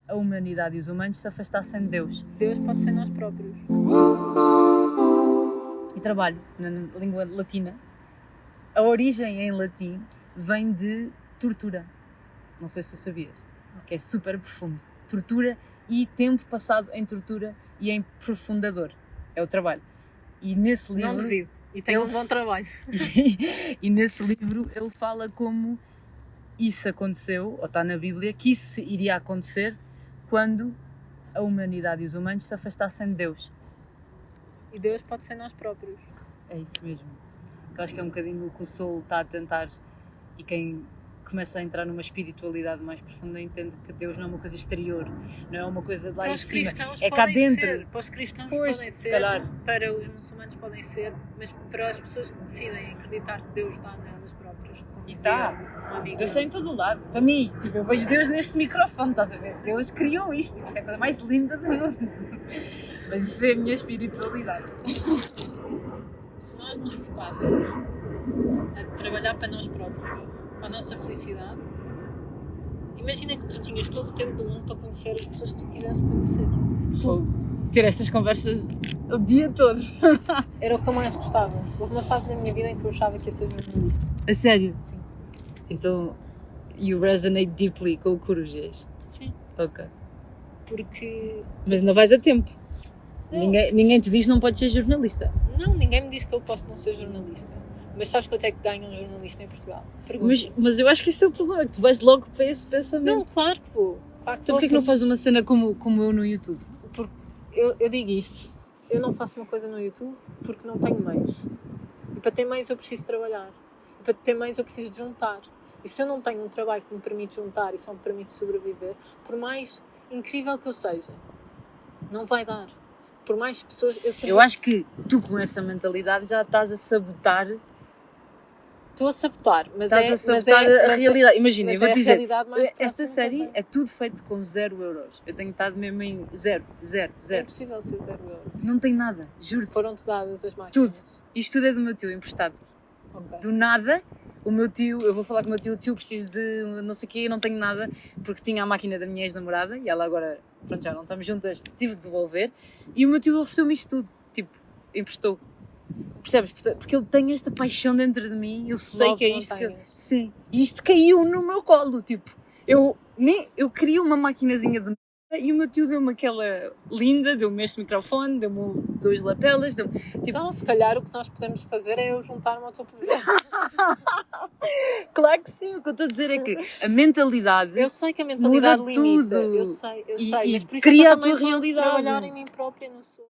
a humanidade e os humanos se afastassem de Deus. Deus pode ser nós próprios. E trabalho na língua latina. A origem em latim vem de tortura. Não sei se tu sabias. Que é super profundo. Tortura e tempo passado em tortura e em profundador. É o trabalho. E nesse livro... Não duvido. E tem um bom trabalho. E nesse livro ele fala como isso aconteceu, ou está na Bíblia, que isso iria acontecer quando a humanidade e os humanos se afastassem de Deus. E Deus pode ser nós próprios. É isso mesmo. Eu acho que é um bocadinho o que o Soul está a tentar, e quem começa a entrar numa espiritualidade mais profunda entende que Deus não é uma coisa exterior, não é uma coisa de lá Para em os cima, cristãos é cá podem dentro. ser, para os cristãos Pois, podem se ser, calhar. para os muçulmanos podem ser, mas para as pessoas que decidem acreditar que Deus está nelas próprias. Como E dizia está. um amigo Deus meu. está em todo o lado. Para mim, tipo, eu vejo Deus neste microfone, estás a ver? Deus criou isto, tipo, isto é a coisa mais linda do mundo. Mas isso é a minha espiritualidade. Se nós nos focássemos a trabalhar para nós próprios, para a nossa felicidade, imagina que tu tinhas todo o tempo do mundo para conhecer as pessoas que tu quisesse conhecer. Vou ter estas conversas o dia todo. Era o que eu mais gostava. Houve uma fase na minha vida em que eu achava que ia ser jornalista. A sério? Sim. Então, you resonate deeply com o Corujas? Sim. Ok. Porque... Mas não vais a tempo. Não. Ninguém te diz que não podes ser jornalista. Não, ninguém me diz que eu posso não ser jornalista. Mas sabes quanto é que ganha um jornalista em Portugal? Pergunta. Mas eu acho que esse é o problema, que tu vais logo para esse Não, pensamento. claro que vou. Claro que Então vou, porquê que não fazes uma cena como eu no YouTube? porque eu digo isto. Eu não faço uma coisa no YouTube porque não tenho meios. E para ter meios eu preciso trabalhar. E para ter meios eu preciso de juntar. E se eu não tenho um trabalho que me permite juntar e só me permite sobreviver, por mais incrível que eu seja, não vai dar. Por mais pessoas... Eu acho que tu com essa mentalidade já estás a sabotar. Estou a sabotar, mas Estás a sabotar a realidade. Imagina, eu vou dizer, esta série é tudo feito com 0 euros. Eu tenho estado mesmo em 0. É possível ser 0 euros. Não tenho nada, juro-te. Foram-te dadas as máquinas. Tudo. Isto tudo é do meu tio, emprestado. Ok. Do nada, o meu tio, eu vou falar com o meu tio, o tio preciso de não sei o quê, eu não tenho nada, porque tinha a máquina da minha ex-namorada e ela agora, pronto, já não estamos juntas, tive de devolver. E o meu tio ofereceu-me isto tudo, tipo, emprestou. Percebes? Porque eu tenho esta paixão dentro de mim, eu sei Move que é isto montanhas. Sim, e isto caiu no meu colo, tipo, eu queria uma maquinazinha de e o meu tio deu-me aquela linda, deu-me este microfone, deu-me 2 lapelas, deu-me... Tipo, Então, se calhar o que nós podemos fazer é eu juntar-me ao teu projeto. claro que sim, o que eu estou a dizer é que a mentalidade... Eu sei que a mentalidade Muda limita. tudo. Eu sei. E Mas por isso cria é que a eu também tua estou realidade. a trabalhar em mim própria no sul.